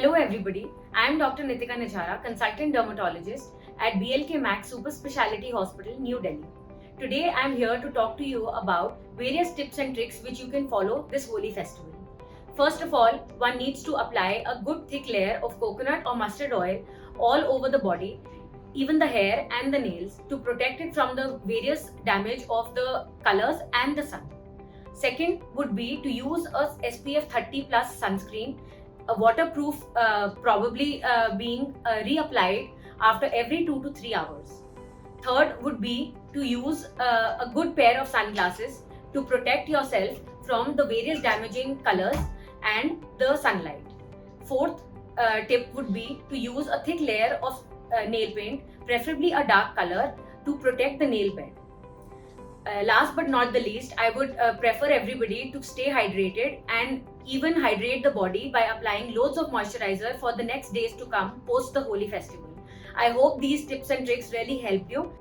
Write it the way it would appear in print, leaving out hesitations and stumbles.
Hello everybody, I am Dr. Nitika Nijhara, consultant dermatologist at BLK-Max Super Speciality Hospital, New Delhi. Today I am here to talk to you about various tips and tricks which you can follow this Holi festival. First of all, one needs to apply a good thick layer of coconut or mustard oil all over the body, even the hair and the nails, to protect it from the various damage of the colors and the sun. Second would be to use a SPF 30 plus sunscreen, a waterproof, probably being reapplied after every 2 to 3 hours. Third would be to use a good pair of sunglasses to protect yourself from the various damaging colors and the sunlight. Fourth tip would be to use a thick layer of nail paint, preferably a dark color, to protect the nail bed. Last but not the least, I would prefer everybody to stay hydrated and even hydrate the body by applying loads of moisturizer for the next days to come post the Holi festival. I hope these tips and tricks really help you.